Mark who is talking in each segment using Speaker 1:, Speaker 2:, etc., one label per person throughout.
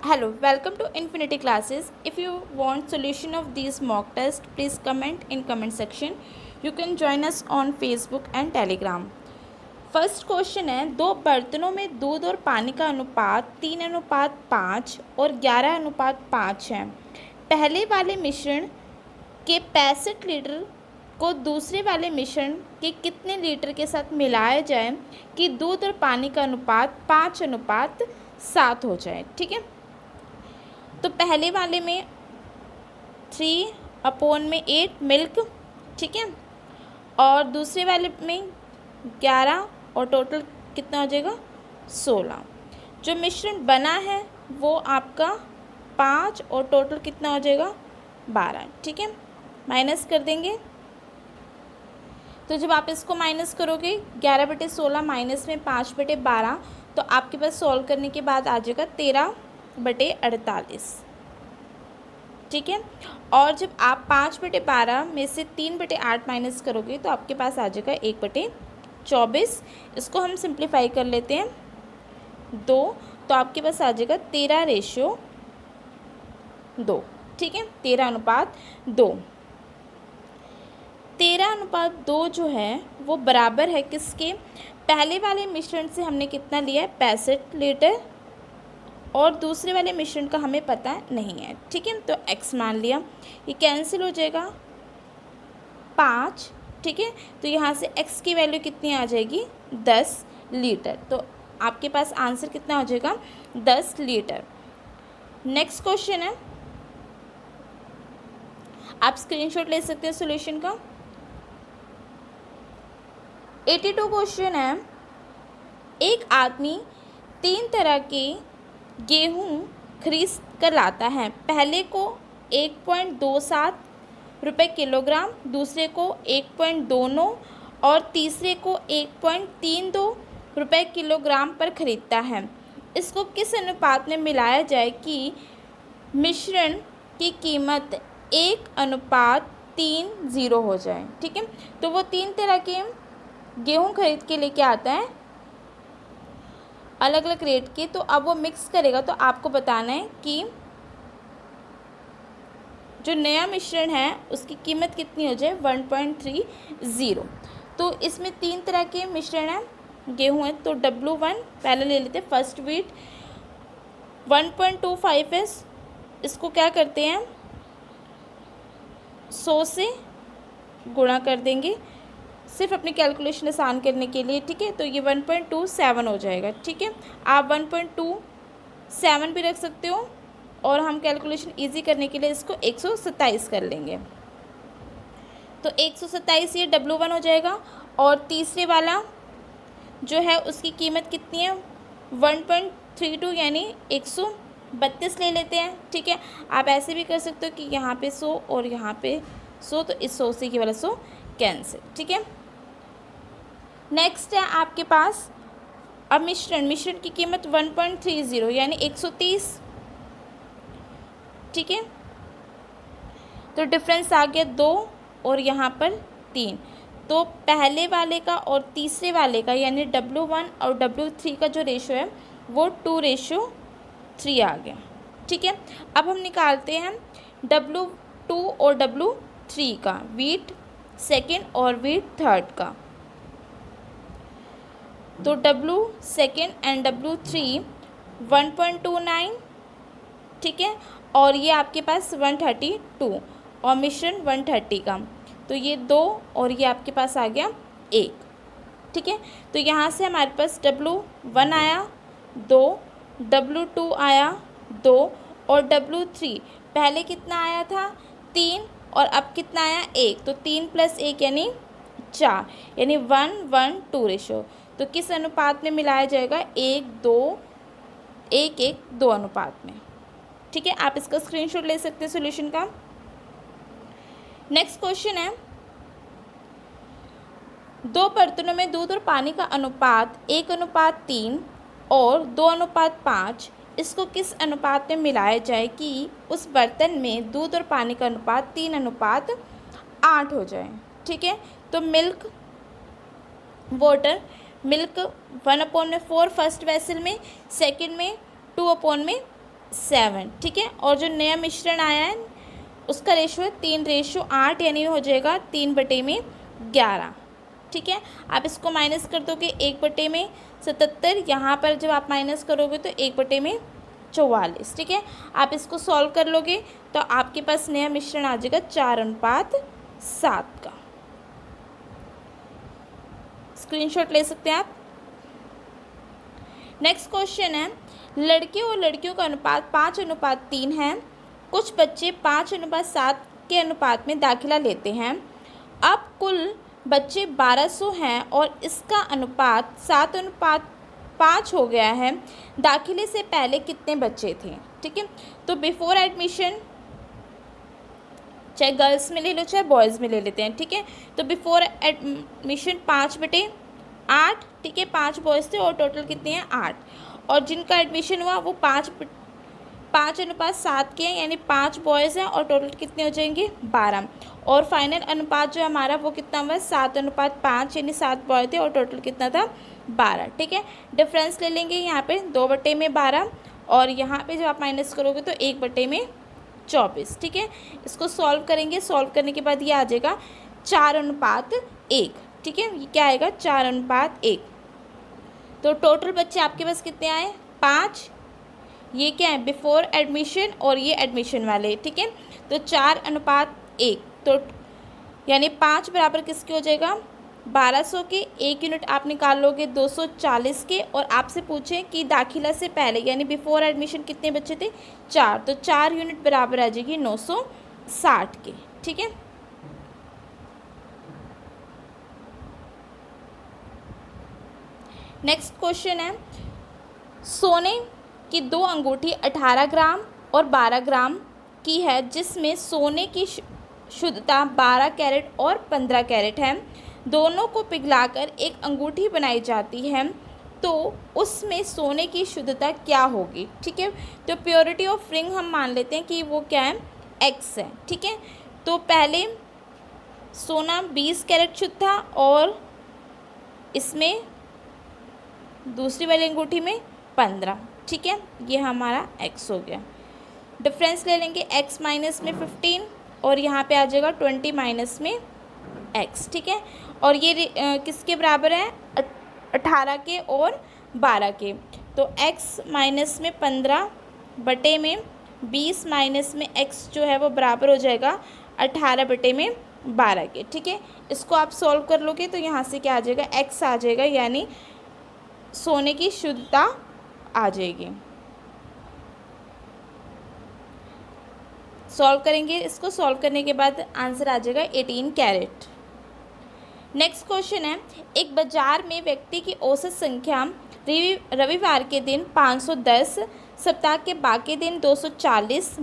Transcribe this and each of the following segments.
Speaker 1: Hello, welcome to Infinity Classes. If you want solution of these mock tests, please comment in comment section. You can join us on Facebook and Telegram. First question है, दो बर्तनों में दूध और पानी का अनुपात 3:5 और 11:5 है। पहले वाले मिश्रण के 65 लीटर को दूसरे वाले मिश्रण के कितने लीटर के साथ मिलाया जाए कि दूध और पानी का अनुपात 5:7 हो जाए। ठीक है, तो पहले वाले में 3/8 मिल्क, ठीक है, और दूसरे वाले में 11 और टोटल कितना हो जाएगा 16। जो मिश्रण बना है वो आपका 5 और टोटल कितना हो जाएगा 12। ठीक है, माइनस कर देंगे। तो जब आप इसको माइनस करोगे 11/16 माइनस में 5/12, तो आपके पास सॉल्व करने के बाद आ जाएगा 13/48। ठीक है, और जब आप 5/12 में से 3/8 माइनस करोगे तो आपके पास आ जाएगा 1/24। इसको हम सिंप्लीफाई कर लेते हैं 2, तो आपके पास आ जाएगा 13:2। ठीक है, 13:2। 13:2 जो है वो बराबर है किसके, पहले वाले मिश्रण से हमने कितना लिया है 65 लीटर और दूसरे वाले मिश्रण का हमें पता नहीं है। ठीक है, तो x मान लिया, ये कैंसिल हो जाएगा 5। ठीक है, तो यहाँ से x की वैल्यू कितनी आ जाएगी 10 लीटर। तो आपके पास आंसर कितना हो जाएगा 10 लीटर। नेक्स्ट क्वेश्चन है, आप स्क्रीनशॉट ले सकते हैं सॉल्यूशन का। 82 क्वेश्चन है, एक आदमी 3 तरह के गेहूँ खरीद कर लाता है। पहले को 1.27 रुपये किलोग्राम, दूसरे को 1.29 और तीसरे को 1.32 रुपये किलोग्राम पर खरीदता है। इसको किस अनुपात में मिलाया जाए कि मिश्रण की कीमत 1:3 हो जाए। ठीक है, तो वो 3 तरह के गेहूँ खरीद के लेके आता है अलग अलग रेट के, तो अब वो मिक्स करेगा। तो आपको बताना है कि जो नया मिश्रण है उसकी कीमत कितनी हो जाए 1.30। तो इसमें 3 तरह के मिश्रण हैं, गेहूँ है, तो W1 पहले ले लेते हैं, फर्स्ट व्हीट 1.25 है। इसको क्या करते हैं 100 से गुणा कर देंगे सिर्फ अपनी कैलकुलेशन आसान करने के लिए। ठीक है, तो ये 1.27 हो जाएगा। ठीक है, आप 1.27 भी रख सकते हो और हम कैलकुलेशन इजी करने के लिए इसको 127 कर लेंगे। तो 127 ये W1 हो जाएगा। और तीसरे वाला जो है उसकी कीमत कितनी है 1.32 यानी 132 ले लेते हैं। ठीक है, आप ऐसे भी कर सकते हो कि यहाँ पे 100 और यहाँ पे 100, तो इस 100 से की वाला 100 कैंसिल। ठीक है, नेक्स्ट है आपके पास अब मिश्रण की कीमत 1.30 यानी 130। ठीक है, तो डिफरेंस आ गया 2 और यहाँ पर 3। तो पहले वाले का और तीसरे वाले का यानी W1 और W3 का जो रेशो है वो 2:3 आ गया। ठीक है, अब हम निकालते हैं W2 और W3 का, व्हीट सेकेंड और व्हीट थर्ड का। तो W2 एंड W3 1.29। ठीक है, और ये आपके पास 132 और मिश्रण 130 का, तो ये 2 और ये आपके पास आ गया 1। ठीक है, तो यहाँ से हमारे पास W1 आया 2, W2 आया 2 और W3 पहले कितना आया था 3 और अब कितना आया 1, तो 3 + 1 यानी 4 यानी 1:2 रेशो। तो किस अनुपात में मिलाया जाएगा 1:2 अनुपात में। ठीक है, आप इसका स्क्रीनशॉट ले सकते हैं सॉल्यूशन का। नेक्स्ट क्वेश्चन है, दो बर्तनों में दूध और पानी का अनुपात 1:3 और 2:5, इसको किस अनुपात में मिलाया जाए कि उस बर्तन में दूध और पानी का अनुपात 3:8 हो जाए। ठीक है, तो milk water, milk 1/4 first vessel में, सेकंड में 2/4 7, ठीक है। और जो नया मिश्रण आया है उसका रेशो है 3:8, यानी हो जाएगा 3/11, ठीक है। आप इसको माइनस कर दोगे 1/77, यहाँ पर जब आप माइनस करोगे तो 1/44, ठीक है। आप इसको सॉल्व कर लोगे तो आपके पास नया मिश्रण आ जाएगा 4:7 का। स्क्रीनशॉट ले सकते हैं आप। नेक्स्ट क्वेश्चन है, लड़के और लड़कियों का अनुपात 5:3 है। कुछ बच्चे 5:7 के अनुपात में दाखिला लेते हैं। अब कुल बच्चे 1200 हैं और इसका अनुपात 7:5 हो गया है। दाखिले से पहले कितने बच्चे थे, ठीक है। तो बिफोर एडमिशन, चाहे गर्ल्स में ले लो चाहे बॉयज़ में ले लेते हैं, ठीक है। तो बिफोर एडमिशन 5/8, ठीक है। 5 बॉयज़ थे और टोटल कितने हैं 8। और जिनका एडमिशन हुआ वो 5:7 के हैं, यानी 5 बॉयज़ हैं और टोटल कितने हो जाएंगे 12। और फाइनल अनुपात जो हमारा वो कितना हुआ 7:5, यानी 7 बॉय थे और टोटल कितना था 12, ठीक है। डिफरेंस ले लेंगे यहाँ पे 2/12 और यहाँ पे जब आप माइनस करोगे तो 1/24, ठीक है। इसको सॉल्व करेंगे, सॉल्व करने के बाद ये आ जाएगा 4:1, ठीक है। ये क्या आएगा 4:1। तो टोटल बच्चे आपके पास कितने आए 5। ये क्या है बिफोर एडमिशन और ये एडमिशन वाले, ठीक है। तो 4:1, तो यानी 5 बराबर किसके हो जाएगा 1200 के। 1 यूनिट आप निकाल लोगे 240 के। और आपसे पूछें कि दाखिला से पहले यानी बिफोर एडमिशन कितने बच्चे थे 4, तो 4 यूनिट बराबर आ जाएगी 960 के, ठीक है। नेक्स्ट क्वेश्चन है, सोने की 2 अंगूठी 18 ग्राम और 12 ग्राम की है, जिसमें सोने की शुद्धता 12 कैरेट और 15 कैरेट है। दोनों को पिघलाकर एक अंगूठी बनाई जाती है, तो उसमें सोने की शुद्धता क्या होगी, ठीक है। तो प्योरिटी ऑफ रिंग हम मान लेते हैं कि वो क्या है x है, ठीक है। तो पहले सोना 20 कैरेट शुद्ध था और इसमें दूसरी वाली अंगूठी में 15, ठीक है। ये हमारा x हो गया। डिफरेंस ले लेंगे x माइनस में 15 और यहाँ पे आ जाएगा 20 माइनस में x, ठीक है। और ये किसके बराबर है 18 के और 12 के। तो x माइनस में 15 बटे में 20 माइनस में x जो है वो बराबर हो जाएगा 18/12 के, ठीक है। इसको आप सॉल्व कर लोगे तो यहाँ से क्या आ जाएगा x आ जाएगा, यानी सोने की शुद्धता आ जाएगी। सॉल्व करेंगे, इसको सॉल्व करने के बाद आंसर आ जाएगा 18 कैरेट। नेक्स्ट क्वेश्चन है, एक बाजार में व्यक्ति की औसत संख्या रविवार के दिन 510, सप्ताह के बाकी दिन 240,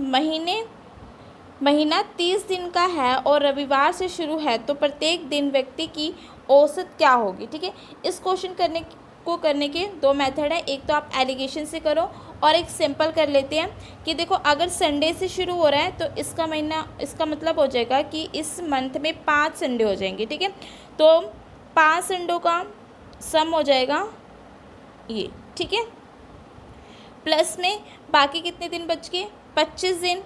Speaker 1: महीना 30 दिन का है और रविवार से शुरू है, तो प्रत्येक दिन व्यक्ति की औसत क्या होगी, ठीक है। इस क्वेश्चन करने के 2 मेथड है। एक तो आप एलिगेशन से करो और एक सिंपल कर लेते हैं कि देखो अगर संडे से शुरू हो रहा है तो इसका मतलब हो जाएगा कि इस मंथ में 5 संडे हो जाएंगे, ठीक है। तो 5 संडों का सम हो जाएगा ये, ठीक है। प्लस में बाकी कितने दिन बच गए 25 दिन,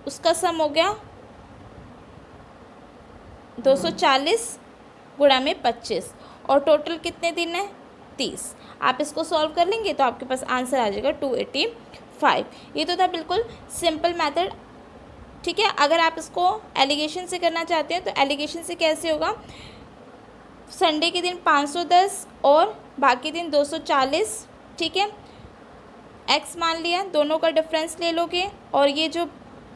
Speaker 1: उसका सम हो गया 240 गुणा में 25 और टोटल कितने दिन है 30। आप इसको सॉल्व कर लेंगे तो आपके पास आंसर आ जाएगा 285। ये तो था बिल्कुल सिंपल मेथड, ठीक है। अगर आप इसको एलिगेशन से करना चाहते हैं तो एलिगेशन से कैसे होगा, संडे के दिन 510 और बाकी दिन 240, ठीक है। x मान लिया, दोनों का डिफरेंस ले लोगे और ये जो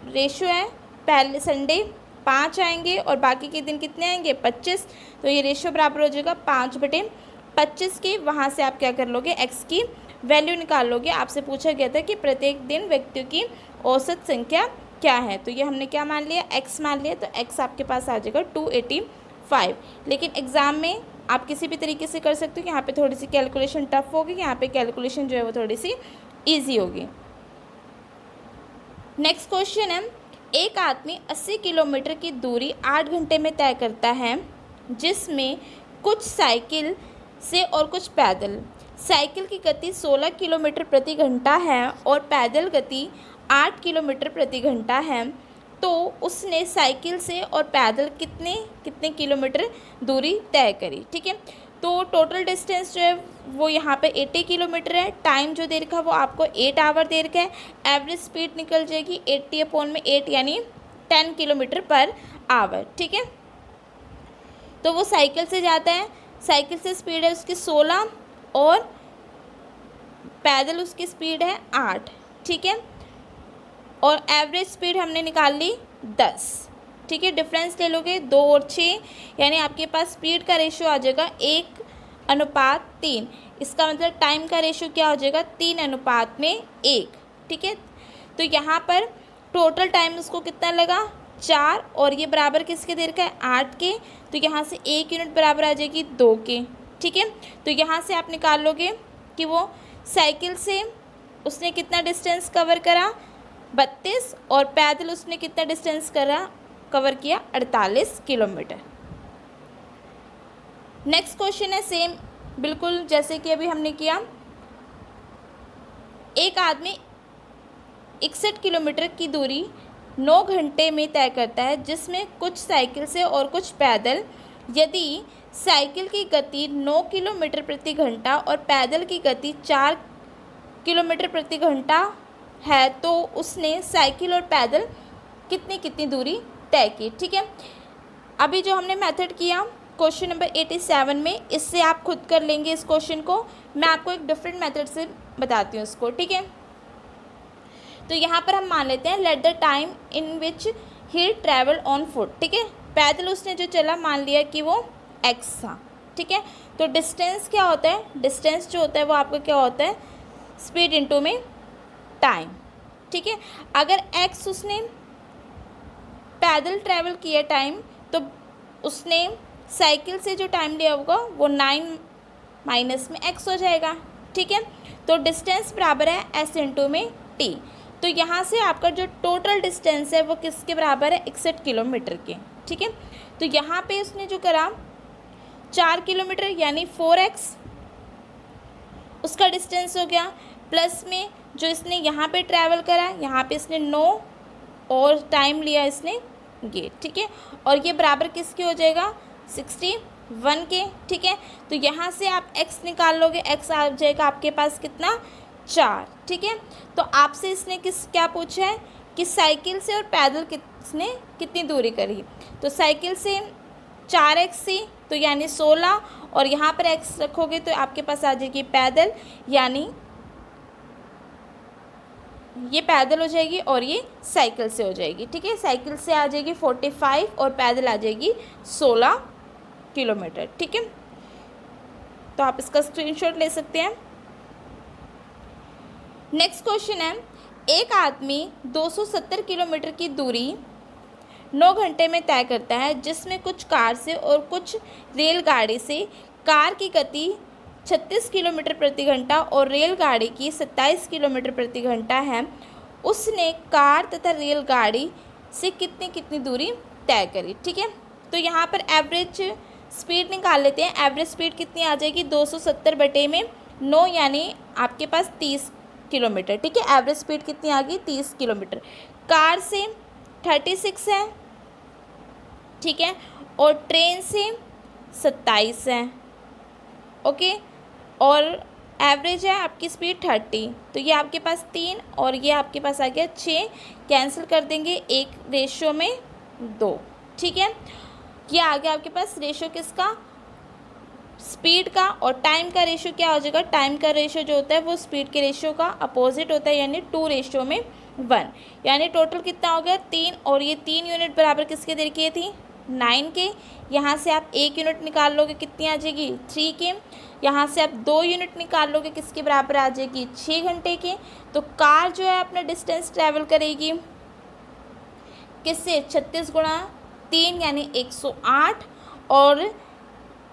Speaker 1: रेशो है पहले संडे 5 आएंगे और बाकी के दिन कितने आएंगे 25, तो ये रेशो बराबर हो जाएगा 5/25 के। वहाँ से आप क्या कर लोगे x की वैल्यू निकाल लोगे। आपसे पूछा गया था कि प्रत्येक दिन व्यक्तियों की औसत संख्या क्या है, तो ये हमने क्या मान लिया x मान लिया, तो x आपके पास आ जाएगा 285। लेकिन एग्ज़ाम में आप किसी भी तरीके से कर सकते हो, यहाँ पे थोड़ी सी कैलकुलेशन टफ होगी, यहाँ पे कैलकुलेशन जो है वो थोड़ी सी ईजी होगी। नेक्स्ट क्वेश्चन है, एक आदमी 80 किलोमीटर की दूरी 8 घंटे में तय करता है, जिसमें कुछ साइकिल से और कुछ पैदल, साइकिल की गति 16 किलोमीटर प्रति घंटा है और पैदल गति 8 किलोमीटर प्रति घंटा है, तो उसने साइकिल से और पैदल कितने कितने किलोमीटर दूरी तय करी। ठीक है, तो टोटल डिस्टेंस जो है वो यहाँ पे 80 किलोमीटर है। टाइम जो दे रखा है वो आपको 8 आवर दे रखा है। एवरेज स्पीड निकल जाएगी 80/8 यानी 10 किलोमीटर पर आवर। ठीक है, तो वो साइकिल से जाता है, साइकिल से स्पीड है उसकी 16 और पैदल उसकी स्पीड है 8। ठीक है, और एवरेज स्पीड हमने निकाल ली 10। ठीक है, डिफरेंस ले लोगे 2 और 6 यानी आपके पास स्पीड का रेशियो आ जाएगा 1:3। इसका मतलब टाइम का रेशियो क्या हो जाएगा 3:1। ठीक है, तो यहाँ पर टोटल टाइम उसको कितना लगा 4 और ये बराबर किसके दे रखा है 8 के, तो यहाँ से 1 यूनिट बराबर आ जाएगी 2 के। ठीक है, तो यहाँ से आप निकाल लोगे कि वो साइकिल से उसने कितना डिस्टेंस कवर करा 32 और पैदल उसने कितना डिस्टेंस कवर किया 48 किलोमीटर। नेक्स्ट क्वेश्चन है सेम बिल्कुल जैसे कि अभी हमने किया। एक आदमी 61 किलोमीटर की दूरी 9 घंटे में तय करता है, जिसमें कुछ साइकिल से और कुछ पैदल। यदि साइकिल की गति 9 किलोमीटर प्रति घंटा और पैदल की गति 4 किलोमीटर प्रति घंटा है, तो उसने साइकिल और पैदल कितनी कितनी दूरी तय की। ठीक है, अभी जो हमने मेथड किया क्वेश्चन नंबर 87 में, इससे आप खुद कर लेंगे इस क्वेश्चन को। मैं आपको एक डिफरेंट मेथड से बताती हूँ इसको। ठीक है, तो यहाँ पर हम मान लेते हैं let the time in which he travel on foot. ठीक है, पैदल उसने जो चला मान लिया कि वो x था। ठीक है, तो डिस्टेंस क्या होता है, डिस्टेंस जो होता है वो आपका क्या होता है स्पीड इनटू में टाइम। ठीक है, अगर x उसने पैदल ट्रैवल किया टाइम, तो उसने साइकिल से जो टाइम लिया होगा वो 9 माइनस में x हो जाएगा। ठीक है, तो डिस्टेंस बराबर है s इंटू में t। तो यहाँ से आपका जो टोटल डिस्टेंस है वो किसके बराबर है 61 किलोमीटर के। ठीक है, तो यहाँ पे उसने जो करा 4 किलोमीटर यानी 4x उसका डिस्टेंस हो गया, प्लस में जो इसने यहाँ पे ट्रैवल करा, यहाँ पे इसने 9 और टाइम लिया इसने ये। ठीक है, और ये बराबर किसके हो जाएगा 61 के। ठीक है, तो यहाँ से आप x निकाल लोगे, x आ जाएगा आपके पास कितना 4। ठीक है, तो आपसे इसने क्या पूछा है कि साइकिल से और पैदल किसने कितनी दूरी करी। तो साइकिल से 4x से तो यानी 16 और यहाँ पर x रखोगे तो आपके पास आ जाएगी पैदल, यानी ये पैदल हो जाएगी और ये साइकिल से हो जाएगी। ठीक है, साइकिल से आ जाएगी 45 और पैदल आ जाएगी 16 किलोमीटर। ठीक है, तो आप इसका स्क्रीनशॉट ले सकते हैं। नेक्स्ट क्वेश्चन है, एक आदमी 270 किलोमीटर की दूरी 9 घंटे में तय करता है, जिसमें कुछ कार से और कुछ रेलगाड़ी से। कार की गति 36 किलोमीटर प्रति घंटा और रेलगाड़ी की 27 किलोमीटर प्रति घंटा है। उसने कार तथा रेलगाड़ी से कितनी कितनी दूरी तय करी। ठीक है, तो यहाँ पर एवरेज स्पीड निकाल लेते हैं। एवरेज स्पीड कितनी आ जाएगी 270/9 यानी आपके पास 30 किलोमीटर। ठीक है, एवरेज स्पीड कितनी आ गई 30 किलोमीटर। कार से 36 है। ठीक है, और ट्रेन से 27 है। ओके, और एवरेज है आपकी स्पीड 30, तो ये आपके पास 3 और ये आपके पास आ गया 6। कैंसिल कर देंगे 1 रेशियो में 2। ठीक है, ये आ गया आपके पास रेशियो किसका स्पीड का, और टाइम का रेशियो क्या हो जाएगा, टाइम का रेशियो जो होता है वो स्पीड के रेशियो का अपोजिट होता है, यानी 2:1। यानी टोटल कितना हो गया 3 और ये 3 यूनिट बराबर किसके दे रखी थी 9 के। यहाँ से आप 1 यूनिट निकाल लोगे कितनी आ जाएगी 3 के। यहाँ से आप 2 यूनिट निकाल लोगे किसके बराबर आ जाएगी 6 घंटे के। तो कार जो है अपना डिस्टेंस ट्रैवल करेगी किससे 36 गुणा 3 यानी 108, और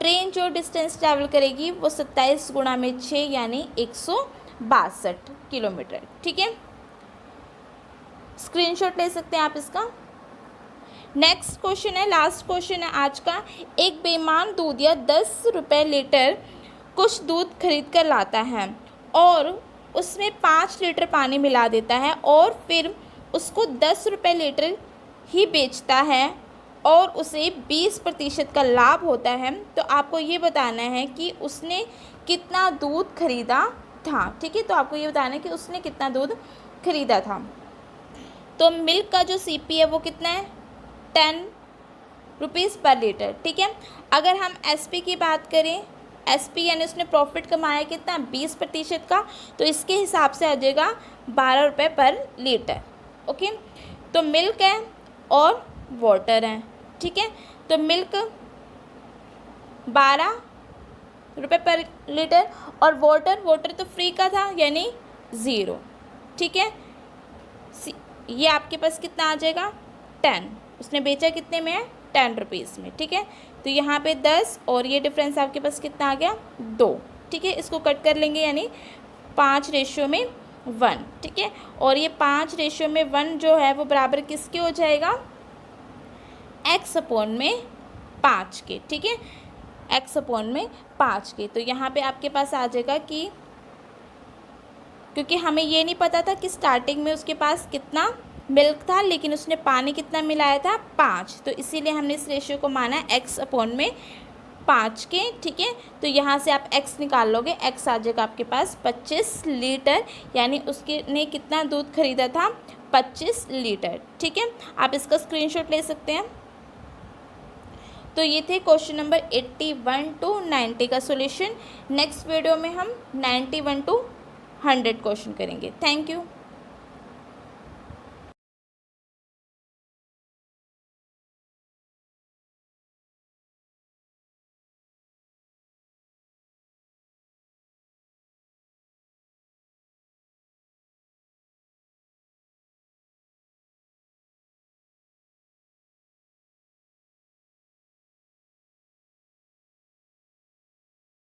Speaker 1: ट्रेन जो डिस्टेंस ट्रैवल करेगी वो 27 गुणा में 6 यानी 162 किलोमीटर। ठीक है, स्क्रीनशॉट ले सकते हैं आप इसका। नेक्स्ट क्वेश्चन है, लास्ट क्वेश्चन है आज का। एक बेईमान दूधिया 10 रुपये लीटर कुछ दूध खरीद कर लाता है और उसमें 5 लीटर पानी मिला देता है और फिर उसको 10 रुपये लीटर ही बेचता है और उसे 20% का लाभ होता है, तो आपको ये बताना है कि उसने कितना दूध खरीदा था। ठीक है, तो आपको ये बताना है कि उसने कितना दूध खरीदा था। तो मिल्क का जो CP है वो कितना है, 10 रुपीज़ पर लीटर। ठीक है, अगर हम SP की बात करें, SP यानी उसने प्रॉफिट कमाया कितना, 20% का, तो इसके हिसाब से आ जाएगा 12 रुपये पर लीटर। ओके, तो मिल्क है और वाटर है। ठीक है, तो मिल्क 12 रुपये पर लीटर और वाटर तो फ्री का था यानी 0। ठीक है, ये आपके पास कितना आ जाएगा, 10। उसने बेचा कितने में है, 10 रुपीज़ में। ठीक है, तो यहाँ पे 10 और ये डिफरेंस आपके पास कितना आ गया, 2। ठीक है, इसको कट कर लेंगे यानी 5:1। ठीक है, और ये 5:1 जो है वो बराबर किसके हो जाएगा, x/5 के। ठीक है, x/5 के। तो यहाँ पे आपके पास आ जाएगा कि क्योंकि हमें ये नहीं पता था कि स्टार्टिंग में उसके पास कितना मिल्क था, लेकिन उसने पानी कितना मिलाया था, 5, तो इसीलिए हमने इस रेशियो को माना है x/5 के। ठीक है, तो यहाँ से आप x निकाल लोगे, x आ जाएगा आपके पास 25 लीटर, यानी उसके ने कितना दूध खरीदा था, 25 लीटर। ठीक है, आप इसका स्क्रीनशॉट ले सकते हैं। तो ये थे क्वेश्चन नंबर 81 to 90 का सॉल्यूशन। नेक्स्ट वीडियो में हम 91 to 100 क्वेश्चन करेंगे। Thank you.